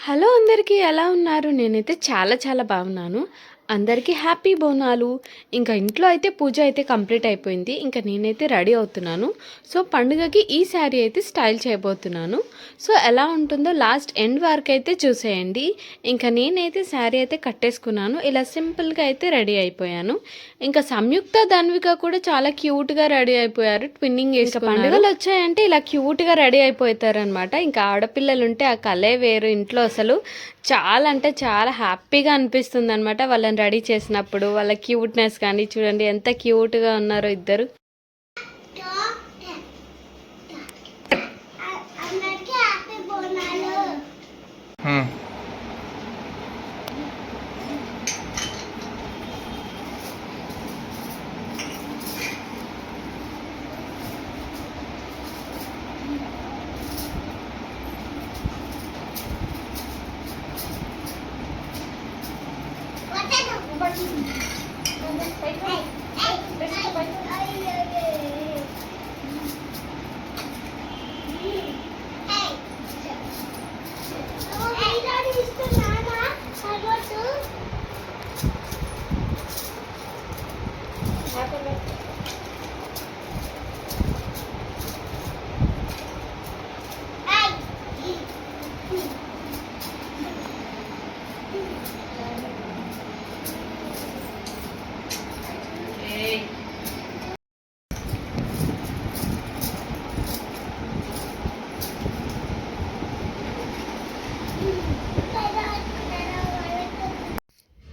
Hello అందరికీ ఎలా ఉన్నారు? నేనైతే చాలా చాలా బాగున్నాను. అందరికీ హ్యాపీ బోనాలు. ఇంకా ఇంట్లో అయితే పూజ అయితే కంప్లీట్ అయిపోయింది. ఇంకా నేనైతే రెడీ అవుతున్నాను. సో పండుగకి ఈ శారీ అయితే స్టైల్ చేయబోతున్నాను. సో ఎలా ఉంటుందో లాస్ట్ ఎండ్ వరకు అయితే చూసేయండి. ఇంకా నేనైతే శారీ అయితే కట్టేసుకున్నాను. ఇలా సింపుల్గా అయితే రెడీ అయిపోయాను. ఇంకా సంయుక్త ధన్విక కూడా చాలా క్యూట్గా రెడీ అయిపోయారు. ట్విన్నింగ్ వేసుకున్నారు. పండుగలు వచ్చాయంటే ఇలా క్యూట్గా రెడీ అయిపోతారనమాట. ఇంకా ఆడపిల్లలు ఉంటే ఆ కలే వేరు ఇంట్లో అసలు చాలా అంటే చాలా హ్యాపీగా అనిపిస్తుంది అనమాట. వాళ్ళని రెడీ చేసినప్పుడు వాళ్ళ క్యూట్నెస్ కానీ చూడండి ఎంత క్యూట్గా ఉన్నారో ఇద్దరు.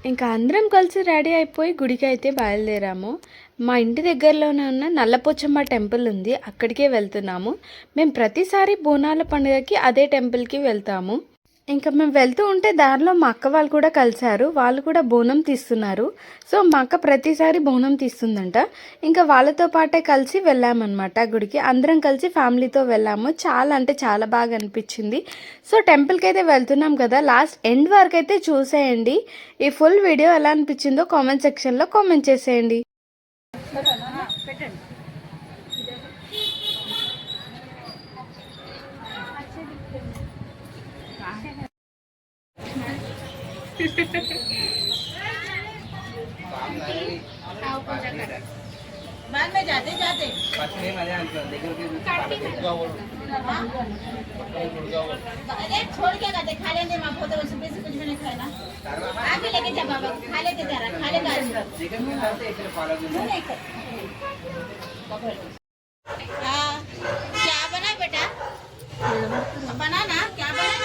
ఇంకా అందరం కలిసి రెడీ అయిపోయి గుడికి అయితే బయలుదేరాము. మా ఇంటి దగ్గరలోనే ఉన్న నల్లపోచమ్మ టెంపుల్ ఉంది, అక్కడికే వెళ్తున్నాము. మేము ప్రతిసారి బోనాల పండుగకి అదే టెంపుల్కి వెళ్తాము. ఇంకా మేము వెళ్తూ ఉంటే దారిలో మా అక్క వాళ్ళు కూడా కలిశారు. వాళ్ళు కూడా బోనం తీస్తున్నారు. సో మా అక్క ప్రతిసారి బోనం తీస్తుందంట. ఇంకా వాళ్ళతో పాటే కలిసి వెళ్ళామన్నమాట గుడికి. అందరం కలిసి ఫ్యామిలీతో వెళ్ళాము. చాలా అంటే చాలా బాగా అనిపించింది. సో టెంపుల్కి అయితే వెళ్తున్నాం కదా, లాస్ట్ ఎండ్ వరకు అయితే చూసేయండి. ఈ ఫుల్ వీడియో ఎలా అనిపించిందో కామెంట్ సెక్షన్లో కామెంట్ చేసేయండి. बाद में जाते जाते अरे छोड़ के जाते खा लेंगे माँ को तो उसमें से कुछ भी नहीं खाना आप ही लेके जा बाबा खा लेते जरा खा ले हाँ क्या बना बेटा बनाना क्या बना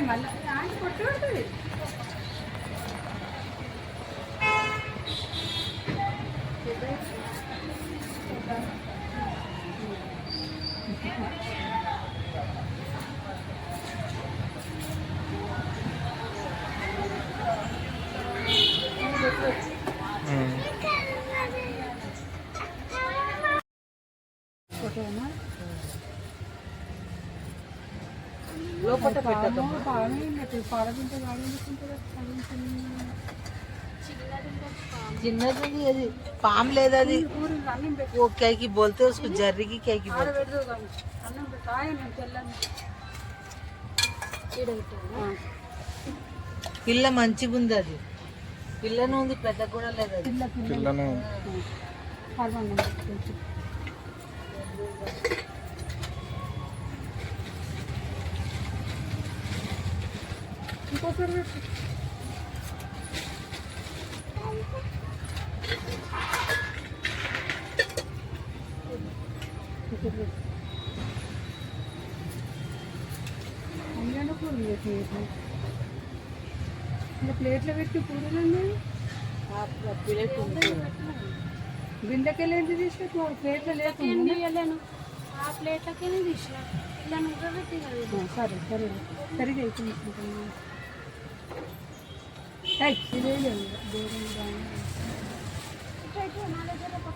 మళ్ళీ కొట్టు పడుతుంది. లోపల పెట్టకమ్మ. చిన్నది ఉంది అది పాము లేదు అది वो क्या की बोलते हैं उसको जर्री की क्या की बोलते పిల్ల మంచిగా ఉంది అది పిల్లను ఉంది పెద్ద కూడా లేదు అది ప్లేట్లో పెట్టి కూరలు ప్లేట్ ఉంది బిందెకెళ్ళి ఏంటి తీసి ప్లేట్లో లేకుండా వెళ్ళాను ఆ ప్లేట్లకే తీసిన ఇలా నువ్వు పెట్టి సరే సరే సరిగా తీసుకుంటున్నాను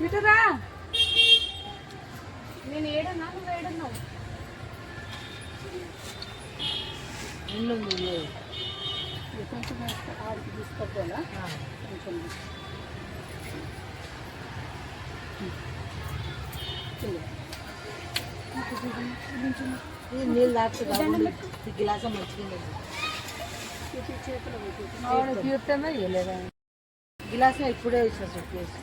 ఇటురా నేను ఏడన్నా నువ్వు ఏడన్నావు ఇల్లు ఉంది కొంచెం ఆడికి తీసుకోవాలా కొంచెం ఇది నీళ్ళు తాగుతుంది ఈ గిలాస మంచిగా తీర్థమే ఇవ్వలేదా గిలాసం ఇప్పుడే ఇచ్చా చెప్పేసి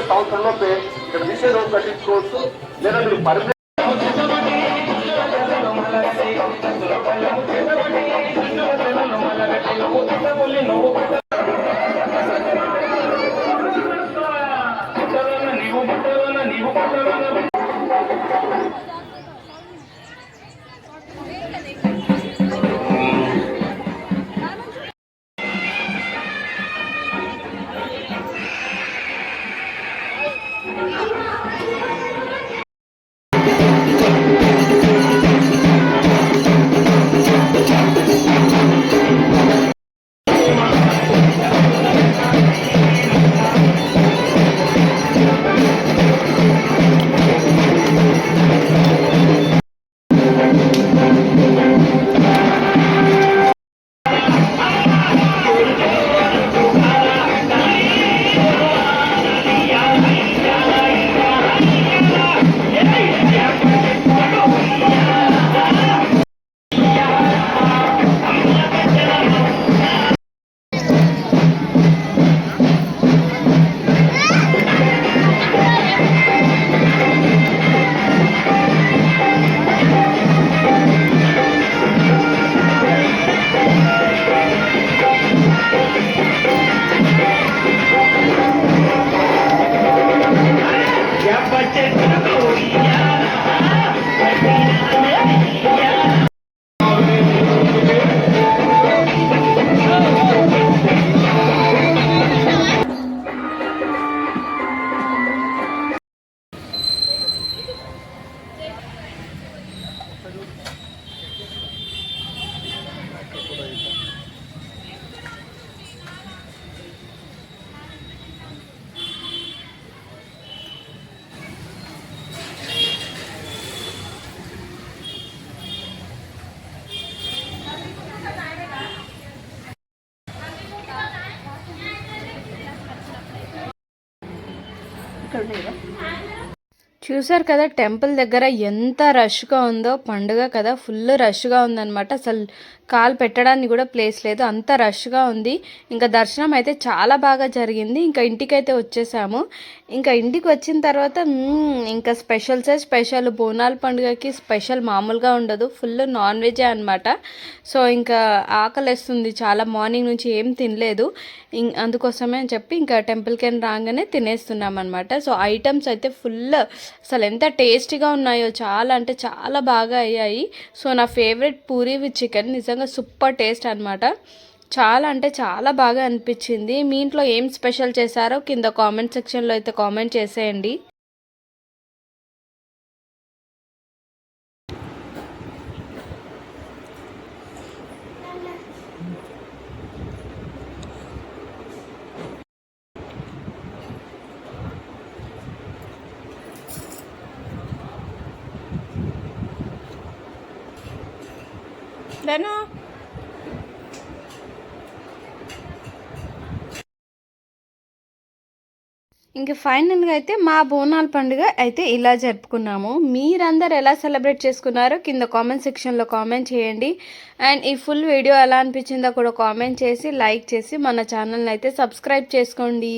సంవత్సరంలోపే ఇక్కడ నిషేధం కట్టించుకోవచ్చు లేదా మీరు పరిధి చూసారు కదా టెంపుల్ దగ్గర ఎంత రష్గా ఉందో, పండుగ కదా ఫుల్ రష్గా ఉందన్నమాట. అసలు కాలు పెట్టడానికి కూడా ప్లేస్ లేదు, అంత రష్గా ఉంది. ఇంకా దర్శనం అయితే చాలా బాగా జరిగింది. ఇంకా ఇంటికైతే వచ్చేసాము. ఇంకా ఇంటికి వచ్చిన తర్వాత ఇంకా స్పెషల్ బోనాల పండుగకి స్పెషల్ మామూలుగా ఉండదు, ఫుల్ నాన్ వెజే అనమాట. సో ఇంకా ఆకలిస్తుంది చాలా, మార్నింగ్ నుంచి ఏం తినలేదు. అందుకోసమే అని చెప్పి ఇంకా టెంపుల్కి రాగానే తినేస్తున్నాం అనమాట. సో ఐటమ్స్ అయితే ఫుల్ అసలు ఎంత టేస్టీగా ఉన్నాయో, చాలా అంటే చాలా బాగా అయ్యాయి. సో నా ఫేవరెట్ పూరీ విత్ చికెన్ నిజంగా సూపర్ టేస్ట్ అనమాట. చాలా అంటే చాలా బాగా అనిపించింది. మీ ఇంట్లో ఏం స్పెషల్ చేశారో కింద కామెంట్ సెక్షన్లో అయితే కామెంట్ చేసేయండి. ఇంక ఫైనల్గా అయితే మా బోనాల పండుగ అయితే ఇలా జరుపుకున్నాము. మీరందరూ ఎలా సెలబ్రేట్ చేసుకున్నారో కింద కామెంట్ సెక్షన్లో కామెంట్ చేయండి. అండ్ ఈ ఫుల్ వీడియో ఎలా అనిపించిందో కూడా కామెంట్ చేసి లైక్ చేసి మన ఛానల్ని అయితే సబ్స్క్రైబ్ చేసుకోండి.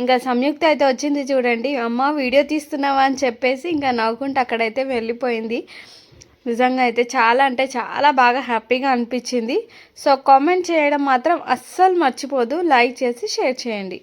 ఇంకా సంయుక్త అయితే వచ్చింది చూడండి, అమ్మ వీడియో తీస్తున్నావా అని చెప్పేసి ఇంకా నవ్వుకుంటూ అక్కడైతే వెళ్ళిపోయింది. నిజంగా అయితే చాలా అంటే చాలా బాగా హ్యాపీగా అనిపించింది. సో కామెంట్ చేయడం మాత్రం అస్సలు మర్చిపోదు, లైక్ చేసి షేర్ చేయండి.